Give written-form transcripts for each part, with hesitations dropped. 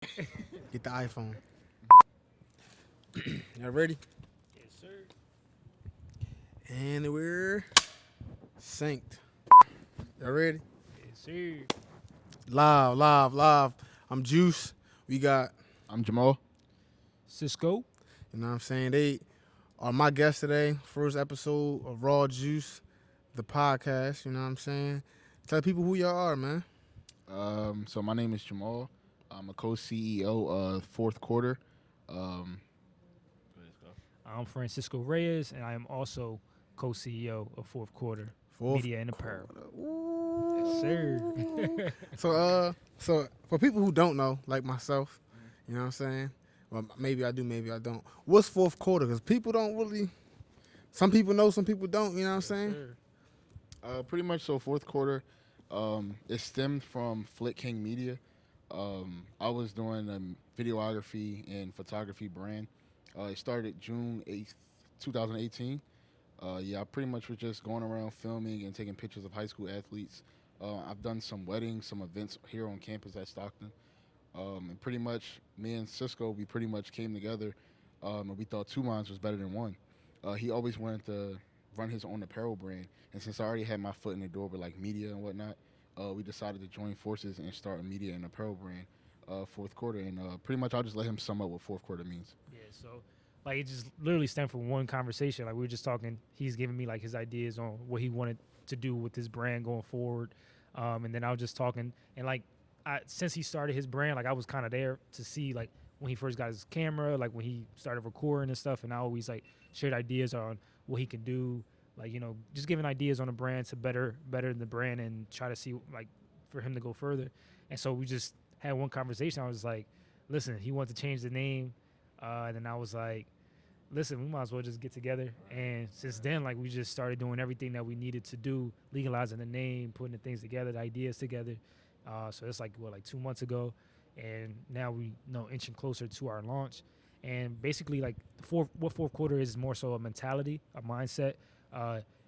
Get the iPhone. Y'all ready? Yes, sir. And we're synced. Y'all ready? Yes, sir. Live, live, live. I'm Juice. We got, I'm Jamal. Cisco. you know what I'm saying? They are my guests today. First episode of Raw Juice, the podcast, you know what I'm saying? Tell people who y'all are, man. So my name is Jamal. I'm a co-CEO of FourthQuarter. Um, I'm Francisco Reyes, and I am also co-CEO of Fourth Quarter Fourth Media and Apparel. Yes, Ooh. sir. So for people who don't know, like myself, you know what I'm saying? Well, maybe I do, maybe I don't. What's fourth quarter? Because people don't really. Some people know, some people don't. You know what I'm Yes, saying? sir. Pretty much so FourthQuarter, it stemmed from Flick King Media. I was doing a videography and photography brand. It started June 8th, 2018. I pretty much was just going around filming and taking pictures of high school athletes. I've done some weddings, some events here on campus at Stockton. And pretty much me and Cisco, we pretty much came together, and we thought two minds was better than one. He always wanted to run his own apparel brand, and since I already had my foot in the door with like media and whatnot, we decided to join forces and start a media and apparel brand, FourthQuarter, and pretty much I'll just let him sum up what FourthQuarter means. Yeah, so like it just literally stemmed from one conversation. Like we were just talking. He's giving me like his ideas on what he wanted to do with his brand going forward, and then I was just talking. And like since he started his brand, like I was kind of there to see like when he first got his camera, like when he started recording and stuff. And I always like shared ideas on what he could do, like just giving ideas on the brand to better the brand and try to see like for him to go further. And so we just had one conversation. I was like, listen, he wanted to change the name. And then I was like, listen, we might as well just get together. And since then, like, we just started doing everything that we needed to do, legalizing the name, putting the things together, the ideas together. So it's like, like 2 months ago. And now we inching closer to our launch. And basically, like, what fourth quarter is more so a mentality, a mindset.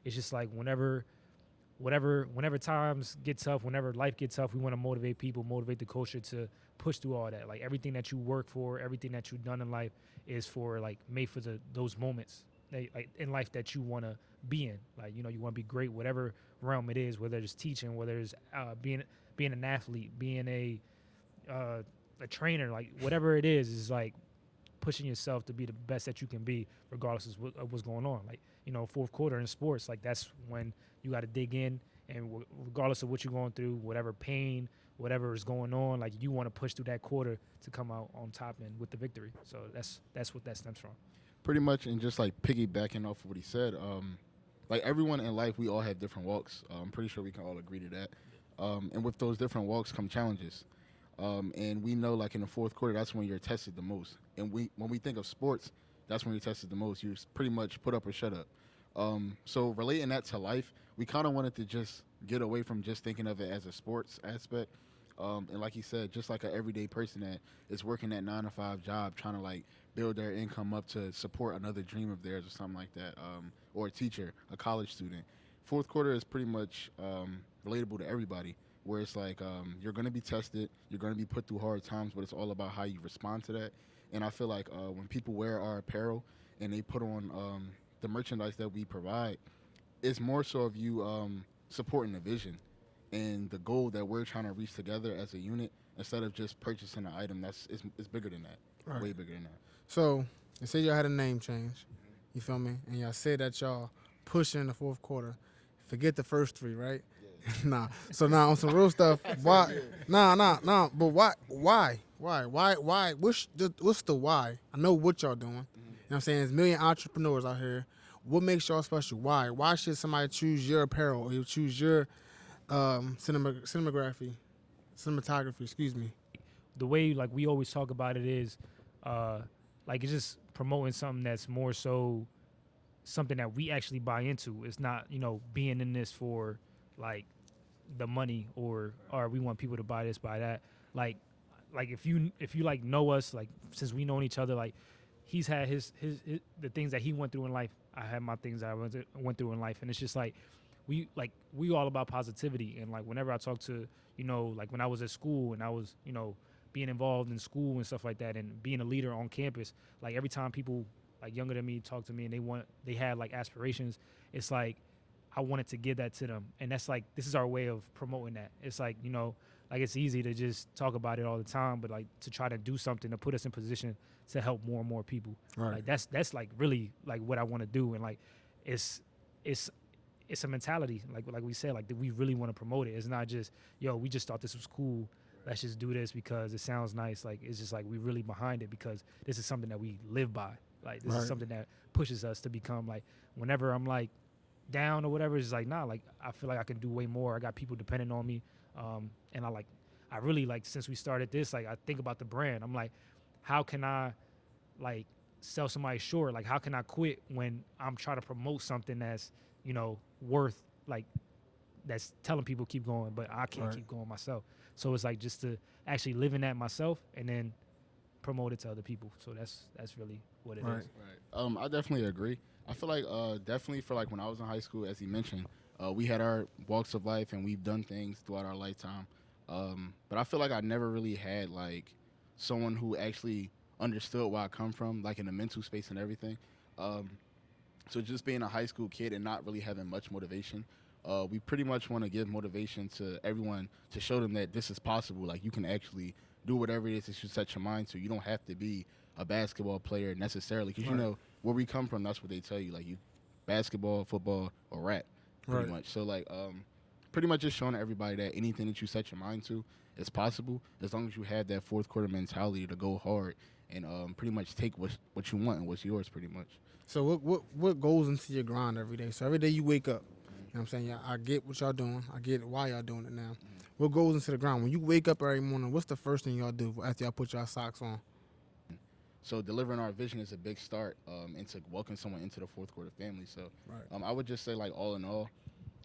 It's just like whenever times get tough, whenever life gets tough, we want to motivate people, motivate the culture to push through all that. Like everything that you work for, everything that you've done in life is for like made for those moments like in life that you want to be in. Like you want to be great, whatever realm it is, whether it's teaching, whether it's being an athlete, being a trainer, like whatever it is like pushing yourself to be the best that you can be, regardless of what's going on. Like fourth quarter in sports, like that's when you got to dig in, and regardless of what you're going through, whatever pain, whatever is going on, like you want to push through that quarter to come out on top and with the victory. So that's what that stems from. Pretty much, and just like piggybacking off of what he said, like everyone in life, we all have different walks. I'm pretty sure we can all agree to that. And with those different walks come challenges. And we know, like in the fourth quarter, that's when you're tested the most. And when we think of sports, that's when you're tested the most. You pretty much put up or shut up. So relating that to life, we kind of wanted to just get away from just thinking of it as a sports aspect. And like he said, just like an everyday person that is working that 9 to 5 job, trying to like build their income up to support another dream of theirs or something like that, or a teacher, a college student. Fourth quarter is pretty much relatable to everybody, where it's like you're going to be tested, you're going to be put through hard times, but it's all about how you respond to that. And I feel like when people wear our apparel and they put on the merchandise that we provide, it's more so of you supporting the vision and the goal that we're trying to reach together as a unit, instead of just purchasing an item that's it's bigger than that, Right. way bigger than that. So, they say y'all had a name change. You feel me? And y'all said that y'all pushing the fourth quarter. Forget the first three, right? Nah. So now on some real stuff, why? Nah. But why? What's the why? I know what y'all doing. You know what I'm saying? There's a million entrepreneurs out here. What makes y'all special? Why? Why should somebody choose your apparel or choose your cinematography? Excuse me. The way like we always talk about it is like it's just promoting something that's more so something that we actually buy into. It's not being in this for like the money or we want people to buy this, buy that. Like if you like know us, like since we known each other, like he's had his the things that he went through in life. I had my things that I went through in life, and it's just like we all about positivity. And like whenever I talk to like when I was at school and I was being involved in school and stuff like that, and being a leader on campus. Like every time people like younger than me talk to me and they had like aspirations, it's like I wanted to give that to them, and that's like this is our way of promoting that. It's like like it's easy to just talk about it all the time, but like to try to do something to put us in position to help more and more people. Right. Like that's like really like what I want to do, and like it's a mentality like we said, like that we really want to promote it. It's not just we just thought this was cool. Let's just do this because it sounds nice. Like it's just like we really behind it because this is something that we live by. Like this is something that pushes us to become like whenever I'm like down or whatever, it's like nah, like I feel like I can do way more. I got people depending on me, and I really like since we started this, like I think about the brand. I'm like, how can I like sell somebody short? Like how can I quit when I'm trying to promote something that's worth like that's telling people keep going, but I can't keep going myself. So it's like just to actually live in that myself and then promote it to other people. So that's really what it is. Right. I definitely agree. I feel like definitely for like when I was in high school, as he mentioned, we had our walks of life and we've done things throughout our lifetime. But I feel like I never really had like someone who actually understood where I come from, like in the mental space and everything. So just being a high school kid and not really having much motivation, we pretty much want to give motivation to everyone to show them that this is possible. Like you can actually do whatever it is that you set your mind to. You don't have to be a basketball player necessarily, because where we come from, that's what they tell you. Like you, basketball, football, or rap, pretty much. So like, pretty much just showing everybody that anything that you set your mind to is possible as long as you have that fourth quarter mentality to go hard and pretty much take what you want and what's yours, pretty much. So what goes into your grind every day? So every day you wake up, you know what I'm saying? I get what y'all doing. I get why y'all doing it now. What goes into the grind? When you wake up every morning, what's the first thing y'all do after y'all put y'all socks on? So delivering our vision is a big start into welcoming someone into the fourth quarter family. So I would just say, like, all in all,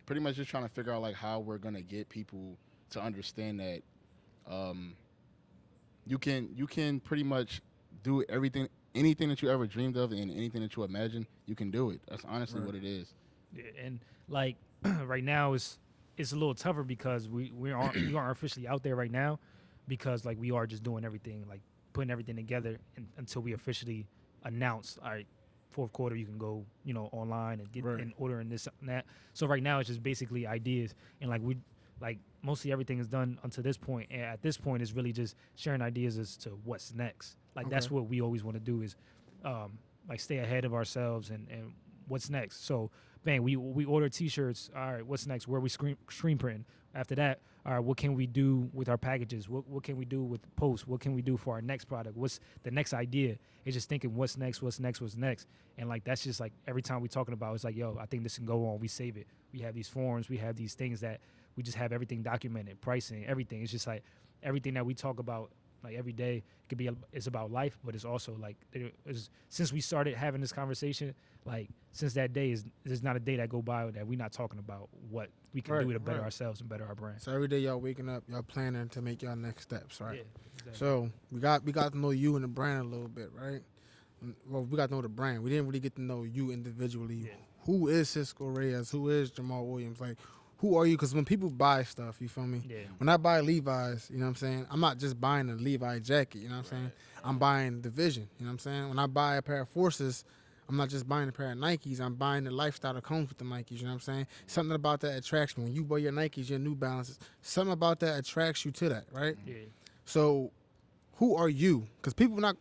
pretty much just trying to figure out like how we're gonna get people to understand that you can pretty much do anything that you ever dreamed of, and anything that you imagine, you can do it. That's honestly what it is. Yeah, and like right now it's a little tougher because we aren't officially out there right now, because like we are just doing everything, like putting everything together until we officially announce, all right, fourth quarter you can go online and get and order and this and that. So right now it's just basically ideas, and like mostly everything is done until this point, and at this point it's really just sharing ideas as to what's next. Like that's what we always want to do is like stay ahead of ourselves and what's next. So bang, we order t-shirts. All right, what's next? Where we screen printing? After that, all right, what can we do with our packages? What can we do with posts? What can we do for our next product? What's the next idea? It's just thinking what's next. And like that's just like every time we're talking about, it's like, yo, I think this can go on. We save it. We have these forms. We have these things that we just have everything documented, pricing, everything. It's just like everything that we talk about like every day. It could be it's about life, but it's also like since we started having this conversation, like since that day there's not a day that go by that we're not talking about what we can do to better ourselves and better our brand. So every day y'all waking up, y'all planning to make y'all next steps, right? Yeah, exactly. So we got to know you and the brand a little bit, right? Well, we got to know the brand. We didn't really get to know you individually. Yeah. Who is Cisco Reyes? Who is Jamal Williams? Like, who are you? Because when people buy stuff, you feel me? Yeah. When I buy Levi's, you know what I'm saying? I'm not just buying a Levi jacket, you know what I'm saying? I'm buying the vision, you know what I'm saying? When I buy a pair of Forces, I'm not just buying a pair of Nikes. I'm buying the lifestyle that comes with the Nikes, you know what I'm saying? Something about that attracts me. When you wear your Nikes, your New Balances, something about that attracts you to that, right? Yeah. So who are you? Because people not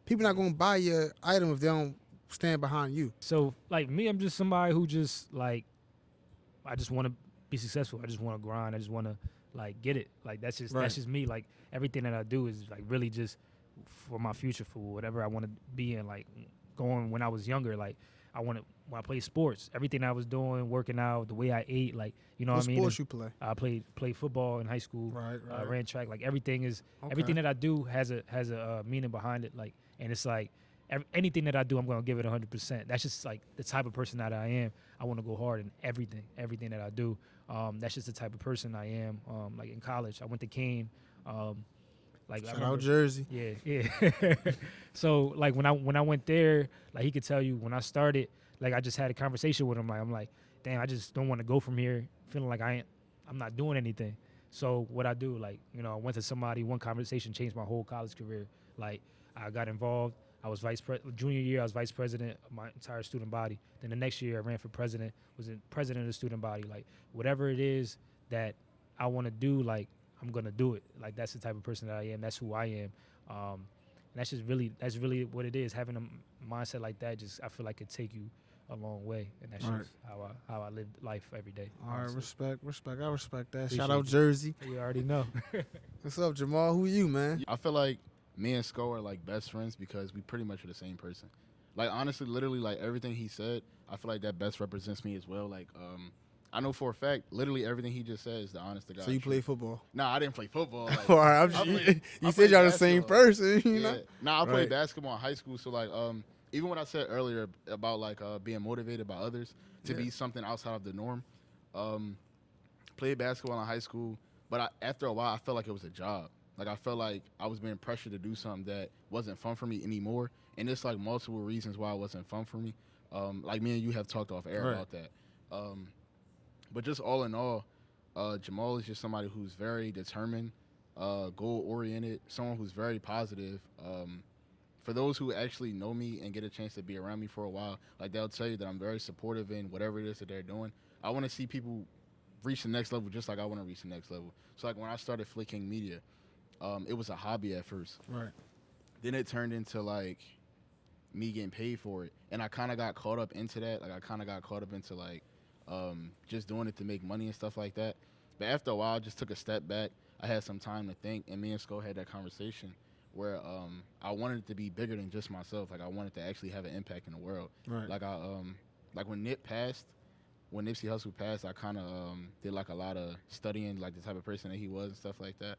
going to buy your item if they don't stand behind you. So like me, I'm just somebody who just like, I just want to be successful. I just want to grind. I just want to like get it. Like that's just me. Like everything that I do is like really just for my future, for whatever I want to be in. Like going when I was younger, like when I played sports, everything I was doing, working out, the way I ate, like what I mean. What sports you play? I played football in high school. Right. Ran track. Like everything that I do has a meaning behind it. Like, and it's like anything that I do, I'm gonna give it 100%. That's just like the type of person that I am. I want to go hard in everything that I do. That's just the type of person I am. Like in college, I went to Kane. Like shout out Jersey. Yeah. So like when I went there, like he could tell you when I started, like I just had a conversation with him. Like I'm like, damn, I just don't want to go from here feeling like I'm not doing anything. So what I do, like, you know, I went to somebody, one conversation changed my whole college career. Like, I got involved. I was junior year, I was vice president of my entire student body. Then the next year I ran for president, was in president of the student body. Like, whatever it is that I want to do, like, I'm going to do it. Like, that's the type of person that I am. That's who I am. And that's really what it is. Having a mindset like that, just, I feel like it take you a long way. And that's just how I live life every day. All right, respect. I respect that. Appreciate Shout out you. Jersey. You already know. What's up, Jamal? Who you, man? I feel like me and Sko are like best friends because we pretty much are the same person. Like, honestly, literally, like everything he said, I feel like that best represents me as well. Like, I know for a fact, literally everything he just said is the honest to God. So you truth. play football? Nah, I didn't play football. Like, All right, you said y'all the same person, you know? Nah, I played basketball in high school, so like, even what I said earlier about like being motivated by others to be something outside of the norm, played basketball in high school, but after a while, I felt like it was a job. Like, I felt like I was being pressured to do something that wasn't fun for me anymore, and it's like multiple reasons why it wasn't fun for me. Like, me and you have talked off air about that. But just all in all, Jamal is just somebody who's very determined, goal-oriented, someone who's very positive. For those who actually know me and get a chance to be around me for a while, like, they'll tell you that I'm very supportive in whatever it is that they're doing. I want to see people reach the next level just like I want to reach the next level. So, like, when I started Flicking Media, it was a hobby at first. Right. Then it turned into, like, me getting paid for it. And I kind of got caught up into that. Like, I kind of got caught up into, like, just doing it to make money and stuff like that. But after a while, I just took a step back. I had some time to think, and me and Sko had that conversation where I wanted it to be bigger than just myself. Like, I wanted to actually have an impact in the world. Right. Like, like when Nipsey Hussle passed, I kind of did like a lot of studying, like the type of person that he was and stuff like that.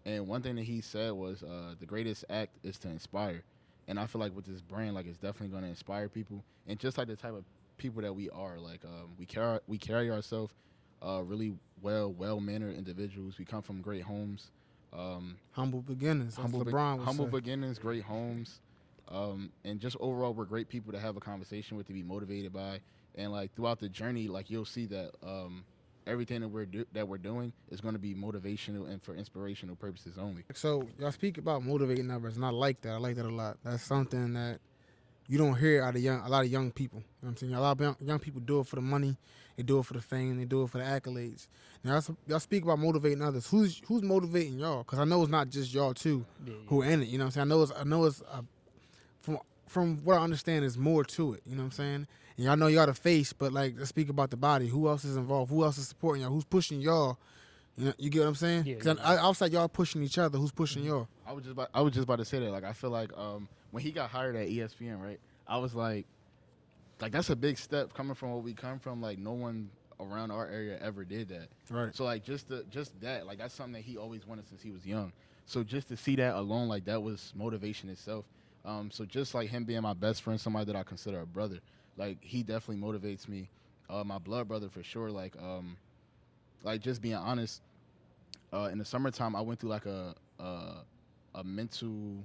And one thing that he said was the greatest act is to inspire. And I feel like with this brand, like, it's definitely going to inspire people. And just like the type of people that we are, like, we carry ourselves really well-mannered individuals. We come from great homes. Humble beginnings. Humble beginnings, great homes. And just overall, we're great people to have a conversation with, to be motivated by. And, like, throughout the journey, like, you'll see that everything that we're doing is going to be motivational and for inspirational purposes only. So y'all speak about motivating others, and I like that. I like that a lot. That's something that you don't hear out of a lot of young people. You know what I'm saying? A lot of young people do it for the money, they do it for the fame, they do it for the accolades. Now, y'all speak about motivating others. Who's motivating y'all? Because I know it's not just y'all two who are in it. You know what I'm saying? I know it's from what I understand, is more to it. You know what I'm saying? And y'all know y'all the face, but, like, let's speak about the body. Who else is involved? Who else is supporting y'all? Who's pushing y'all? You know, you get what I'm saying? Because outside y'all pushing each other, who's pushing y'all? I was just about to say that. Like, I feel like when he got hired at ESPN, right? I was like that's a big step coming from where we come from. Like, no one around our area ever did that. Right. So, like, just that, like, that's something that he always wanted since he was young. So just to see that alone, like, that was motivation itself. So just like him being my best friend, somebody that I consider a brother, like, he definitely motivates me. My blood brother for sure. Like just being honest, in the summertime I went through like a mental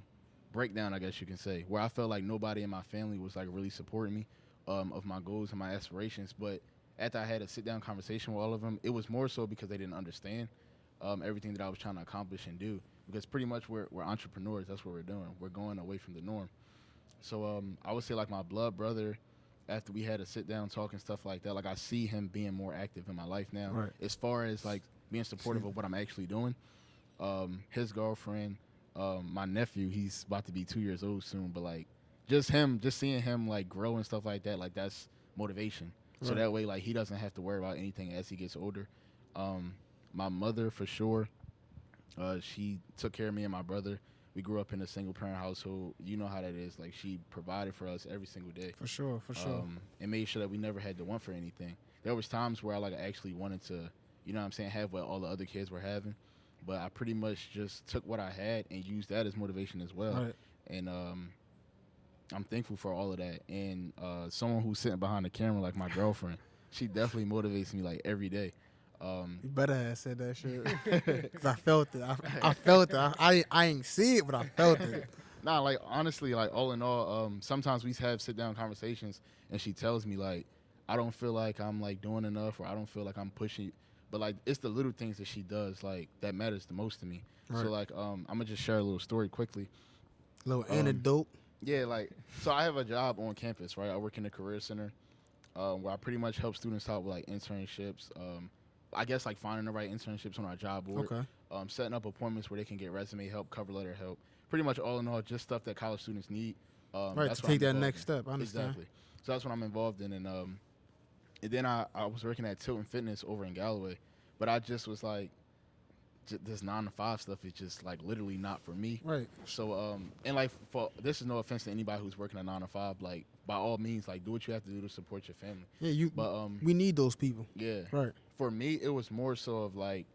breakdown, I guess you can say, where I felt like nobody in my family was like really supporting me of my goals and my aspirations. But after I had a sit down conversation with all of them, it was more so because they didn't understand everything that I was trying to accomplish and do. Because pretty much we're entrepreneurs. That's what we're doing. We're going away from the norm. So I would say, like, my blood brother, after we had a sit down talk and stuff like that, like, I see him being more active in my life now. Right. As far as, like, being supportive of what I'm actually doing. His girlfriend, my nephew, he's about to be 2 years old soon, but, like, just seeing him, like, grow and stuff like that, like, that's motivation. So that way, like, he doesn't have to worry about anything as he gets older. My mother, for sure, she took care of me and my brother. We grew up in a single-parent household. You know how that is. Like, she provided for us every single day. For sure. And made sure that we never had to want for anything. There was times where I, like, actually wanted to, you know what I'm saying, have what all the other kids were having. But I pretty much just took what I had and used that as motivation as well. Right. And I'm thankful for all of that. And someone who's sitting behind the camera, like my girlfriend, she definitely motivates me, like, every day. You better have said that shit. Because I felt it. I felt it. I ain't see it, but I felt it. Nah, like, honestly, like, all in all, sometimes we have sit-down conversations, and she tells me, like, I don't feel like I'm, like, doing enough, or I don't feel like I'm pushing But like it's the little things that she does like that matters the most to me. Right. So like I'm gonna just share a little story quickly. Little anecdote. Yeah, like so I have a job on campus, right? I work in the career center, where I pretty much help students out with like internships. I guess like finding the right internships on our job board. Okay. Setting up appointments where they can get resume help, cover letter help. Pretty much all in all, just stuff that college students need. Right, that's to what take I'm that involved next in. step. I understand. Exactly. So that's what I'm involved in, and then I was working at Tilton Fitness over in Galloway, but I just was like, this 9 to 5 stuff is just like literally not for me. Right. So and like for this is no offense to anybody who's working a 9 to 5. Like by all means, like do what you have to do to support your family. Yeah, But we need those people. yeah. Right. For me, it was more so of like,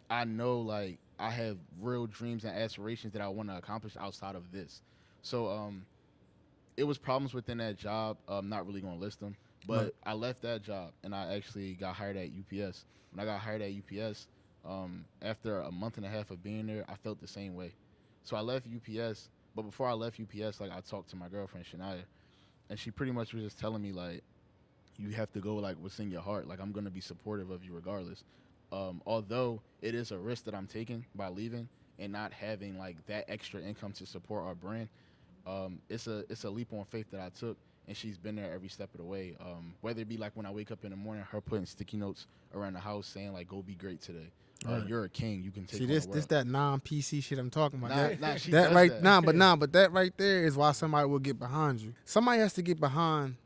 I know like I have real dreams and aspirations that I want to accomplish outside of this. So it was problems within that job. I'm not really going to list them, but Right. I left that job and I actually got hired at UPS. When I got hired at UPS, after a month and a half of being there, I felt the same way. So I left UPS, but before I left UPS, like I talked to my girlfriend Shania, and she pretty much was just telling me like, you have to go like what's in your heart. Like I'm gonna be supportive of you regardless. Although it is a risk that I'm taking by leaving and not having like that extra income to support our brand. It's a leap on faith that I took, and she's been there every step of the way. Whether it be like when I wake up in the morning, her putting sticky notes around the house saying like, "Go be great today. Right. You're a king. You can take." See, on this the world." that non-PC shit I'm talking about. She That does right, that. but that right there is why somebody will get behind you. Somebody has to get behind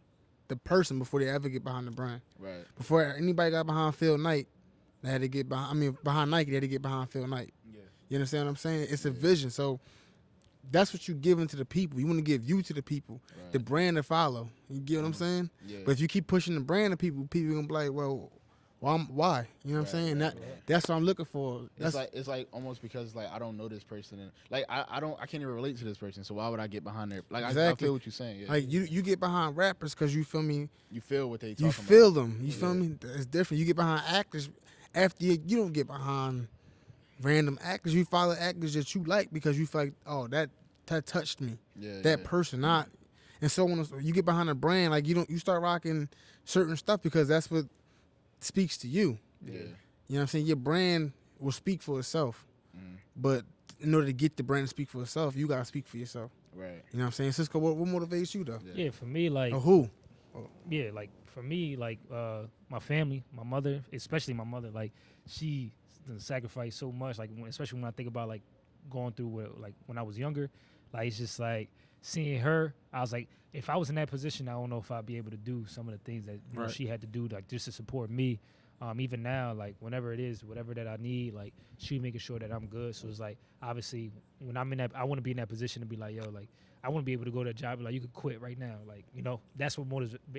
the person before they ever get behind the brand. Right. Before anybody got behind Phil Knight, they had to get behind. I mean, behind Nike, they had to get behind Phil Knight. Yeah. You understand what I'm saying? It's a vision. So that's what you giving to the people. You want to give you to the people, Right. the brand to follow. You get what I'm saying? Yeah. But if you keep pushing the brand to people, people gonna be like, well, why? You know what I'm saying? That's what I'm looking for. It's like almost because like I don't know this person, and like I can't even relate to this person. So why would I get behind their like I feel what you're saying. Yeah. Like you get behind rappers because you feel me. You feel what they talking You about. feel them. You feel me? It's different. You get behind actors after you don't get behind random actors. You follow actors that you like because you feel like, oh, that touched me. That person, not. And so when you get behind a brand, like you start rocking certain stuff because that's what speaks to you. Yeah. You know what I'm saying? Your brand will speak for itself. But in order to get the brand to speak for itself, you gotta speak for yourself. Right. You know what I'm saying? Cisco, what motivates you though? Yeah, for me, like Or who? yeah, like for me, like my family, my mother, especially my mother, like she sacrificed so much. Like especially when I think about like going through like when I was younger, like it's just like seeing her. I was like, if I was in that position, I don't know if I'd be able to do some of the things that you know, she had to do, like just to support me. Even now, like whenever it is, whatever that I need, like she making sure that I'm good. So it's like obviously when I'm in that, I want to be in that position to be like, yo, like I want to be able to go to a job, like you could quit right now, like you know that's what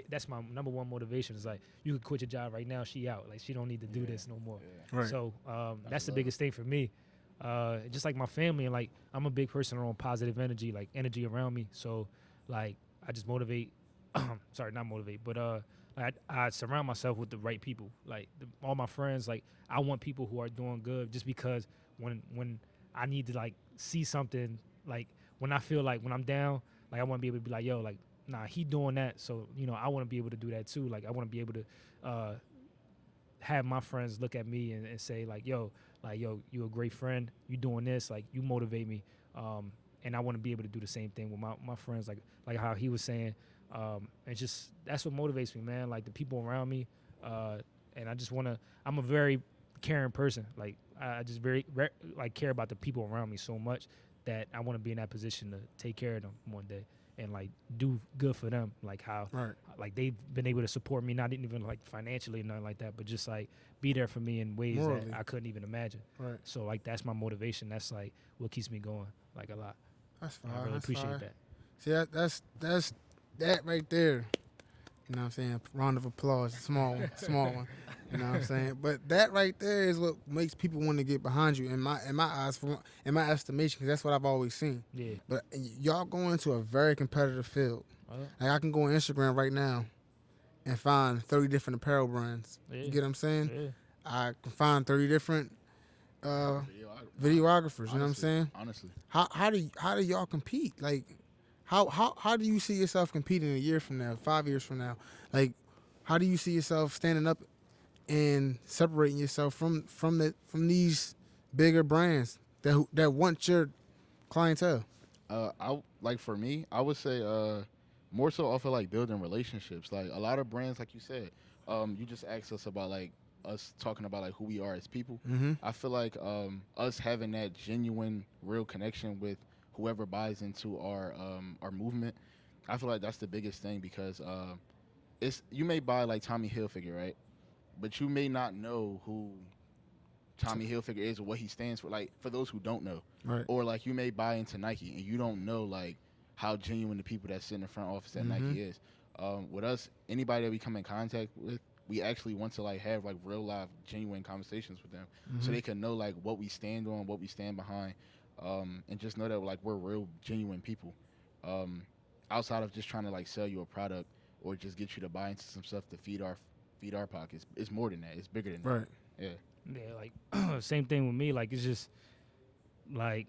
that's my number one motivation is like you could quit your job right now. She out, like she don't need to do this no more. Right. So that's the biggest thing for me. Just like my family, and like I'm a big person around positive energy, like energy around me. So like I just motivate. Sorry, not motivate, but I surround myself with the right people. Like all my friends, like I want people who are doing good. Just because when I need to like see something, like when I feel like when I'm down, like I want to be able to be like, yo, like nah, he doing that. So you know I want to be able to do that too. Like I want to be able to have my friends look at me and say like, yo, you a great friend. You doing this, like you motivate me. And I want to be able to do the same thing with my friends, like how he was saying. And just that's what motivates me, man. Like the people around me, and I just I'm a very caring person. Like I just like care about the people around me so much that I want to be in that position to take care of them one day and like do good for them. Like how like they've been able to support me, not even like financially or nothing like that, but just like be there for me in ways Morally. that I couldn't even imagine. Right. So like that's my motivation. That's like what keeps me going like a lot. That's fine. I really that's appreciate fine. that. See, that's that right there. You know what I'm saying? Round of applause. Small one. You know what I'm saying? But that right there is what makes people want to get behind you in my eyes, in my estimation, because that's what I've always seen. Yeah. But y'all go into a very competitive field. Like I can go on Instagram right now and find 30 different apparel brands. Yeah. You get what I'm saying? Yeah. I can find 30 different videographers. You know what I'm saying? Honestly. How do y'all compete? Like, how do you see yourself competing a year from now, 5 years from now? Like, how do you see yourself standing up in separating yourself from these bigger brands that want your clientele? I like for me, I would say more so off of like building relationships. Like a lot of brands, like you said, you just asked us about like us talking about like who we are as people. Mm-hmm. I feel like us having that genuine, real connection with whoever buys into our movement. I feel like that's the biggest thing because it's you may buy like Tommy Hilfiger, right? But you may not know who Tommy Hilfiger is or what he stands for. Like for those who don't know, Right. or like you may buy into Nike and you don't know like how genuine the people that sit in the front office at Mm-hmm. Nike is. With us, anybody that we come in contact with, we actually want to like have like real live, genuine conversations with them, so Mm-hmm. they can know like what we stand on, what we stand behind, and just know that like we're real, genuine people. Um, Outside of just trying to like sell you a product or just get you to buy into some stuff to feed our pockets, it's more than that. It's bigger than that. Right. Yeah. Yeah, like same thing with me. Like it's just like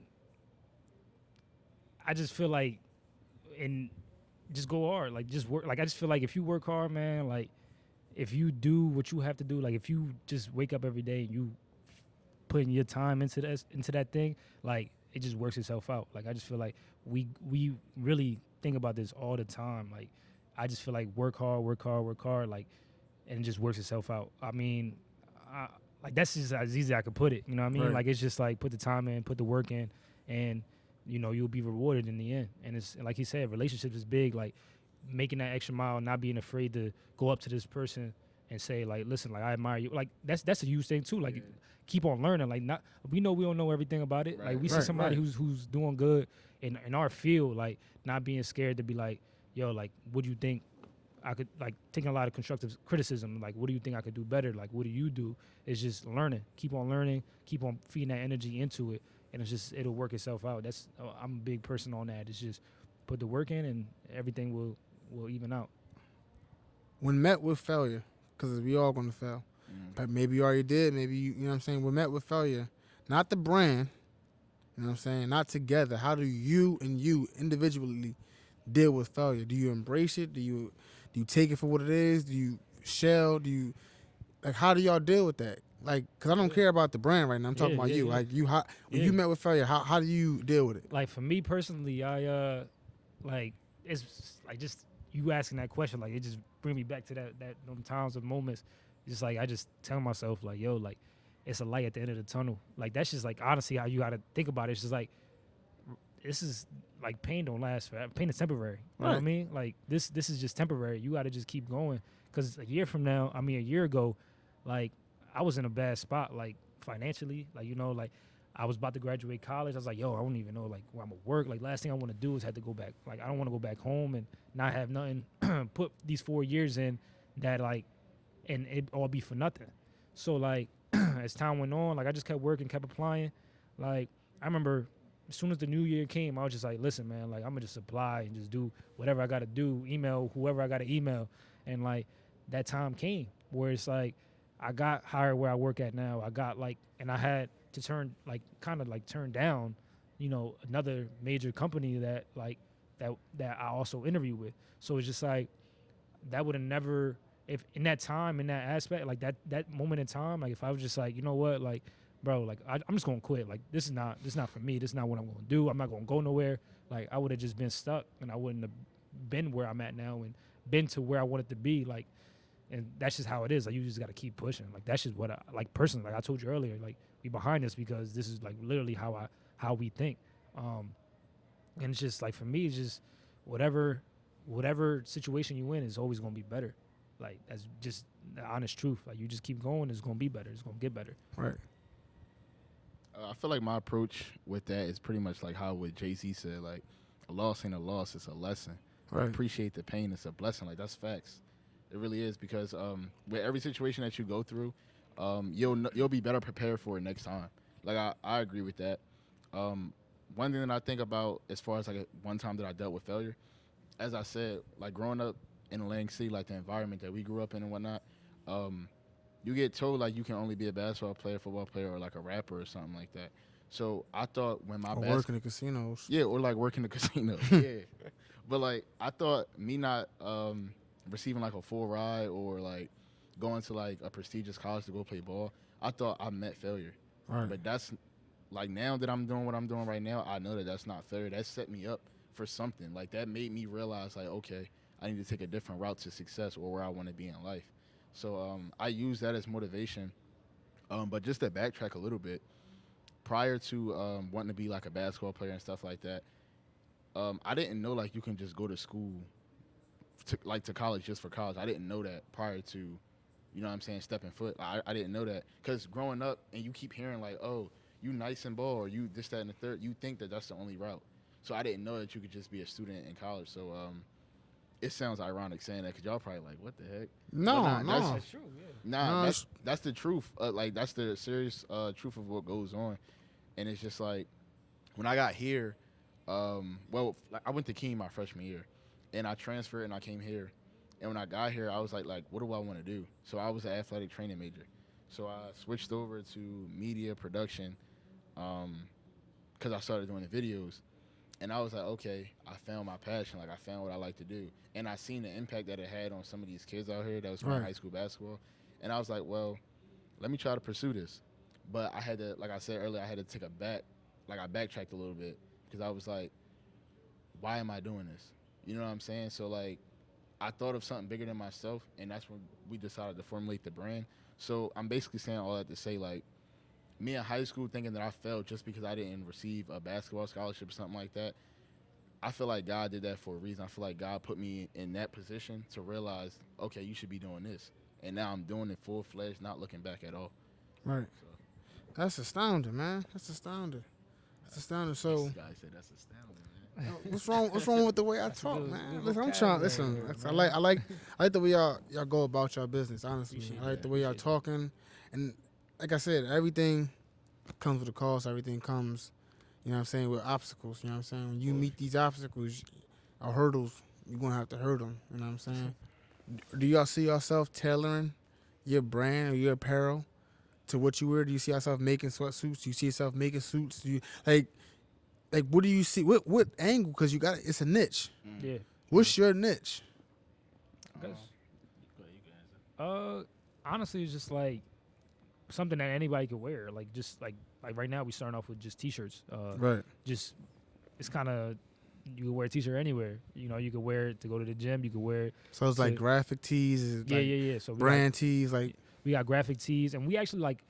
I just feel like and just go hard. Like just work. Like I just feel like if you work hard, man. Like if you do what you have to do. Like if you just wake up every day and you putting your time into that thing, like it just works itself out. Like I just feel like we really think about this all the time. Like I just feel like work hard, work hard, work hard. Like and it just works itself out. I mean, like that's just as easy as I could put it. You know what I mean? Right. Like it's just like put the time in, put the work in, and you know you'll be rewarded in the end. And it's like he said, relationships is big. Like making that extra mile, not being afraid to go up to this person and say like, listen, like I admire you. Like that's a huge thing too. Like keep on learning. Like not we know we don't know everything about it. Right. Like we see Right, somebody right. who's doing good in our field. Like not being scared to be like, yo, like what do you think? I could like taking a lot of constructive criticism. Like, what do you think I could do better? Like, what do you do? It's just learning. Keep on learning. Keep on feeding that energy into it, and it'll work itself out. That's I'm a big person on that. It's just put the work in, and everything will even out. When met with failure, because we all gonna fail, but maybe you already did. Maybe you know what I'm saying. When met with failure, not the brand. You know what I'm saying. Not together. How do you and you individually deal with failure? Do you embrace it? Do you take it for what it is? Do you shell? Do you like? How do y'all deal with that? Like, cause I don't care about the brand right now. I'm talking about you. Yeah. Like you, when Yeah. you met with failure, how do you deal with it? Like for me personally, I like it's like just you asking that question, like it just bring me back to that them times of moments. Just like I just tell myself like, yo, like it's a light at the end of the tunnel. Like that's just like honestly how you gotta think about it. It's just like this is like pain don't last forever. Pain is temporary. You know what I Right. mean? Like this is just temporary. You gotta just keep going. Cause a year from now, a year ago, like I was in a bad spot, like financially. Like, you know, like I was about to graduate college. I was like, yo, I don't even know like where I'm gonna work. Like last thing I want to do is have to go back. Like I don't want to go back home and not have nothing put these 4 years in that like and it all be for nothing. So like as time went on, like I just kept working, kept applying. Like I remember as soon as the new year came, I was just like, listen, man, like I'm gonna just apply and just do whatever I gotta do, email whoever I gotta email. And like that time came where it's like I got hired where I work at now. I got like and I had to turn like kind of like turn down, you know, another major company that like that I also interview with. So it's just like that would have never if in that time in that aspect like that moment in time like if I was just like you know what like bro like I'm just gonna quit like this is not for me, this is not what I'm gonna do, I'm not gonna go nowhere. Like I would have just been stuck and I wouldn't have been where I'm at now and been to where I wanted to be. Like and that's just how it is. Like you just got to keep pushing. Like that's just what I like personally. Like I told you earlier, like we behind this because this is like literally how we think. And it's just like for me, it's just whatever situation you in is always gonna be better. Like that's just the honest truth. Like you just keep going, it's gonna be better. It's gonna get better. Right. I feel like my approach with that is pretty much like how what Jay-Z said, like a loss ain't a loss, it's a lesson. Right. Appreciate the pain, it's a blessing. Like that's facts. It really is because with every situation that you go through, you'll be better prepared for it next time. Like I agree with that. One thing that I think about as far as like one time that I dealt with failure, as I said, like growing up in Atlantic City, like the environment that we grew up in and whatnot, you get told like you can only be a basketball player, football player, or like a rapper or something like that. So I thought when my Or work in the casinos. yeah, or like working the casino, yeah. But like I thought me not receiving like a full ride or like going to like a prestigious college to go play ball, I thought I met failure. Right. But that's like now that I'm doing what I'm doing right now, I know that that's not failure. That set me up for something. Like that made me realize like, okay, I need to take a different route to success or where I want to be in life. So I use that as motivation. But just to backtrack a little bit, prior to wanting to be like a basketball player and stuff like that, I didn't know like you can just go to school to college just for college. I didn't know that prior to, you know what I'm saying, stepping foot. I didn't know that because growing up and you keep hearing like, oh, you nice and ball or you this, that, and the third, you think that that's the only route. So I didn't know that you could just be a student in college. So it sounds ironic saying that because y'all probably like, what the heck? No, But no. That's true. Yeah. Nah, No, that's the truth. Like that's the serious truth of what goes on, and it's just like when I got here, well, like I went to Keene my freshman year, and I transferred and I came here, and when I got here, I was like, what do I want to do? So I was an athletic training major, so I switched over to media production, because I started doing the videos. And I was like, okay, I found my passion. Like, I found what I like to do. And I seen the impact that it had on some of these kids out here that was playing Right. high school basketball. And I was like, well, let me try to pursue this. But I had to, like I said earlier, I had to take I backtracked a little bit because I was like, why am I doing this? You know what I'm saying? So, like, I thought of something bigger than myself, and that's when we decided to formulate the brand. So I'm basically saying all that to say, like, me in high school thinking that I failed just because I didn't receive a basketball scholarship or something like that, I feel like God did that for a reason. I feel like God put me in that position to realize, okay, you should be doing this. And now I'm doing it full-fledged, not looking back at all. Right. So, That's astounding, man. That's astounding. That's astounding. So, this guy said that's astounding, man. what's wrong? What's wrong with the way I That's a talk, good- man? good Listen, I'm trying. vocabulary Listen, there, I man. like the way y'all go about your business. Honestly, Appreciate I like that. the way y'all Appreciate that. talking, and like I said, everything comes with a cost. Everything comes, you know what I'm saying, with obstacles. You know what I'm saying. When you meet these obstacles or hurdles, you're gonna have to hurt them. You know what I'm saying. Do y'all see yourself tailoring your brand or your apparel to what you wear? Do you see yourself making sweatsuits? Do you see yourself making suits? Do you like what do you see? What angle? Because you got it's a niche. Yeah. What's your niche? I guess. Go ahead, you can answer. Honestly, it's just like something that anybody could wear. Like just like right now, we starting off with just t-shirts. Right. Just it's kind of you can wear a t-shirt anywhere. You know, you could wear it to go to the gym. You could wear it. So it's like So- graphic tees, it's Yeah, like yeah. So brand tees, like we got graphic tees, and we actually like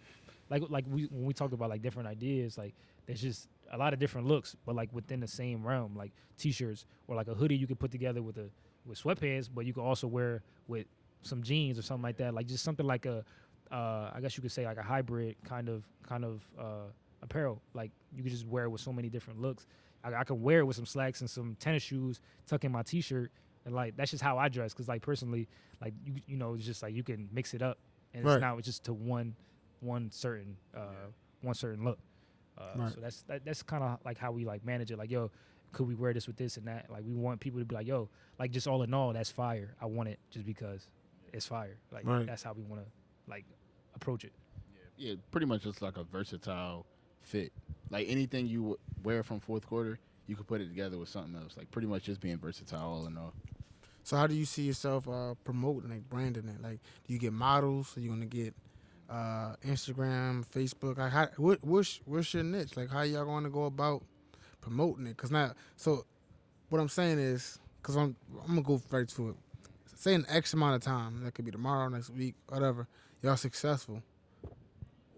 we when we talked about like different ideas, like there's just a lot of different looks, but like within the same realm, like t-shirts or like a hoodie you could put together with sweatpants, but you could also wear with some jeans or something like that, like just something like a I guess you could say like a hybrid kind of apparel. Like you could just wear it with so many different looks. I could wear it with some slacks and some tennis shoes, tuck in my t-shirt, and like that's just how I dress. Cause like personally, like you know, it's just like you can mix it up, and Right. it's not just to one certain look. Right. So that's kind of like how we like manage it. Like, yo, could we wear this with this and that? Like, we want people to be like, yo, like just all in all, that's fire. I want it just because it's fire. Like, Right. that's how we want to like approach it. Yeah, pretty much just like a versatile fit. Like anything you wear from FourthQuarter, you could put it together with something else. Like pretty much just being versatile all in all. so how do you see yourself promoting, like branding it? Like, do you get models? Are you gonna get Instagram, Facebook? Like, what's your niche? Like, how y'all going to go about promoting it? Cause now, so what I'm saying is, cause I'm gonna go right to it. Say an X amount of time, that could be tomorrow, next week, whatever. Y'all successful.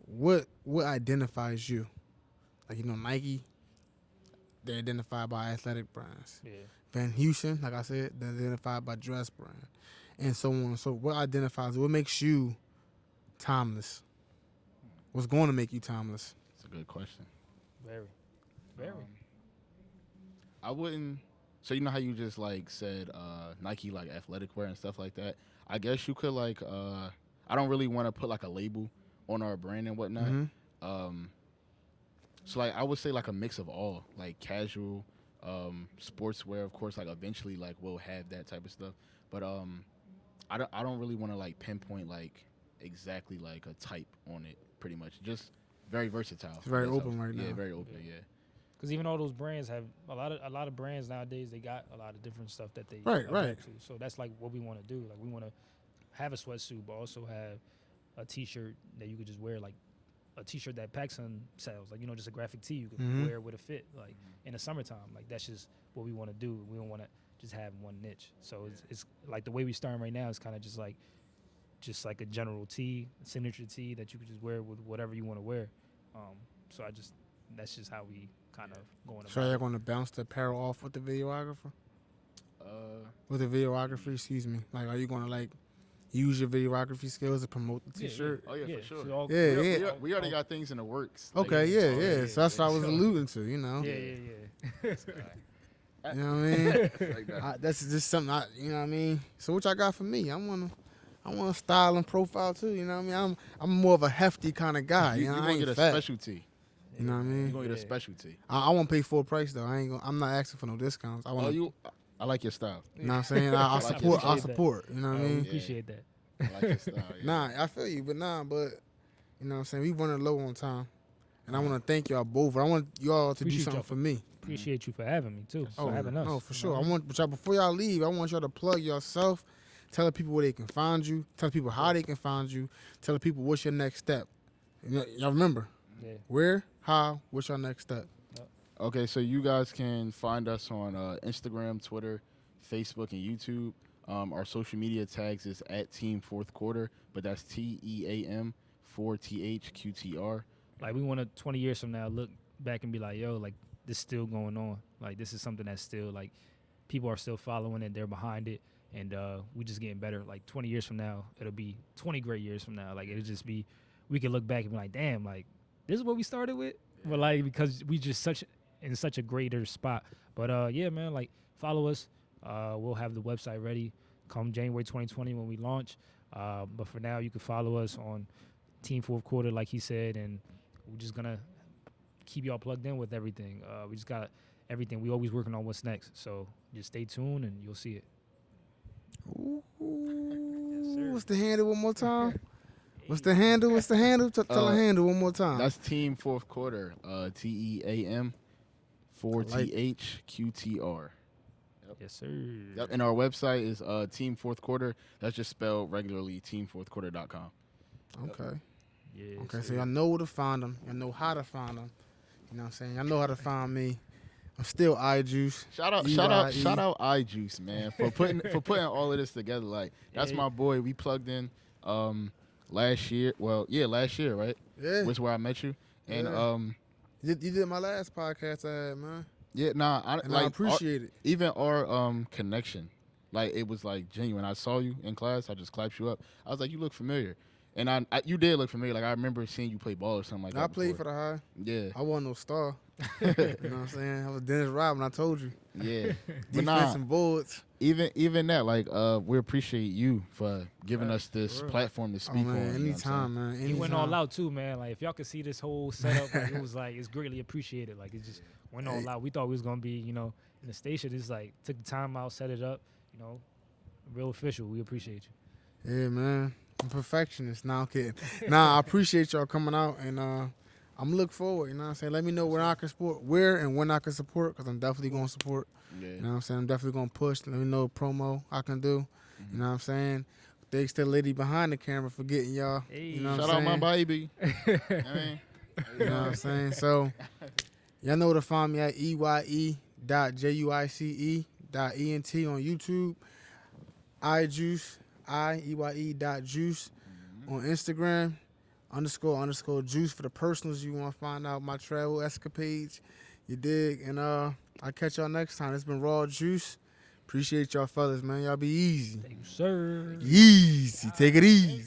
What identifies you? Like, you know, Nike, they're identified by athletic brands. Yeah. Van Heusen, like I said, they're identified by dress brand, and so on. So what identifies? What makes you timeless? What's going to make you timeless? It's a good question. Very. I wouldn't. So you know how you just like said Nike like athletic wear and stuff like that. I guess you could like. I don't really want to put like a label on our brand and whatnot. Mm-hmm. So like I would say like a mix of all, like casual, sportswear. Of course, like eventually like we'll have that type of stuff. But I don't really want to like pinpoint like exactly like a type on it. Pretty much, just very versatile. It's very That's open how- right Yeah, now. very open. Yeah. Yeah. Because even all those brands have a lot of brands nowadays. They got a lot of different stuff that they Right, adapt right. to. So that's like what we want to do. Like we want to have a sweatsuit, but also have a T-shirt that you could just wear, like a T-shirt that PacSun sells, like just a graphic tee you could wear with a fit, like in the summertime. Like that's just what we want to do. We don't want to just have one niche. So it's like the way we starting right now is kind of just like a general tee, signature tee that you could just wear with whatever you want to wear. So that's just how we kind of going about. So you're going to bounce the apparel off with the videographer? With the videography, excuse me. Like, are you going to like use your videography skills to promote the T-shirt? Oh yeah, for sure. So We already got things in the works. Okay, yeah. So that's what I was alluding to, Yeah. You know what I mean? Like that. That's just something you know what I mean? So what y'all got for me? I want to style and profile too, you know what I mean? I'm more of a hefty kind of guy, you know, I gonna ain't get a fat. specialty. You know what I mean? You're gonna get a specialty. I won't pay full price though. I'm not asking for no discounts. I like your style. You know what I'm saying? I support. appreciate I support. You know what I We mean? appreciate that. I like your style. Yeah. Nah, I feel you, but you know what I'm saying? We running low on time. And I want to thank y'all both. I want y'all to do Appreciate something y'all. for me. Appreciate you for having me too. For having us. No, for you sure. know? I want, but y'all, before y'all leave, I want y'all to plug yourself. Tell the people where they can find you. Tell the people how they can find you. Tell the people what's your next step. Y'all remember? Yeah. Where, how, what's your next step? Okay, so you guys can find us on Instagram, Twitter, Facebook, and YouTube. Our social media tags is at Team Fourth Quarter, but that's TEAM 4THQTR. Like we want to 20 years from now look back and be like, yo, like this still going on. Like this is something that's still like people are still following it, they're behind it, and we just getting better. Like 20 years from now, it'll be 20 great years from now. Like it'll just be, we can look back and be like, damn, like this is what we started with. But like because we just in such a greater spot. But yeah, man, like follow us. We'll have the website ready come January 2020 when we launch. But for now, you can follow us on Team Fourth Quarter, like he said, and we're just gonna keep y'all plugged in with everything. We just got everything. We always working on what's next, so just stay tuned and you'll see it. Ooh, Yes, sir. what's the handle one more time? What's the handle? Tell the handle one more time. That's Team Fourth Quarter. TEAM 4THQTR. Yes, sir. Yep. And our website is Team Fourth Quarter. That's just spelled regularly, teamfourthquarter.com. Okay. Yeah. Okay, so y'all know where to find them. Y'all know how to find them. You know what I'm saying? Y'all know how to find me. I'm still Eye.Juice. Shout out Eye.Juice, man, for putting all of this together. Like that's my boy. We plugged in last year. Well, yeah, last year, right? Yeah. Which is where I met you. And You did my last podcast I had, man. yeah, nah, I appreciate it. Even our connection, like it was like genuine. I saw you in class. I just clapped you up. I was like, you look familiar. And I you did look familiar. Like I remember seeing you play ball or something like that. I played before. for the High. Yeah. I wasn't no star. You know what I'm saying? I was Dennis Rodman, I told you. Yeah. But Defense and boards. even that, like, we appreciate you for giving us this platform to speak Oh, man, on. You know what I'm anytime, man. He Anytime. went all out too, man. Like if y'all could see this whole setup, like, it was like it's greatly appreciated. Like it just went all out. We thought we was gonna be, in the station. It's like took the time out, set it up. Real official. We appreciate you. Yeah, man. I'm a perfectionist. Nah, I'm kidding. Nah, I appreciate y'all coming out, and I'm looking forward. You know what I'm saying? Let me know where and when I can support, because I'm definitely going to support. Yeah. You know what I'm saying? I'm definitely going to push. Let me know what promo I can do. Mm-hmm. You know what I'm saying? Thanks to the lady behind the camera for getting y'all. Hey. You know what Shout I'm out saying? my baby. I mean, You know what I'm saying? So, y'all know where to find me at EYE.JUICE.ENT on YouTube. Eye.Juice, IEYE.Juice on Instagram. _ juice for the personals you want to find out my travel escapades. You dig? And I'll catch y'all next time. It's been Raw Juice. Appreciate y'all fellas, man. Y'all be easy. Thank you, sir. Easy. Take it easy.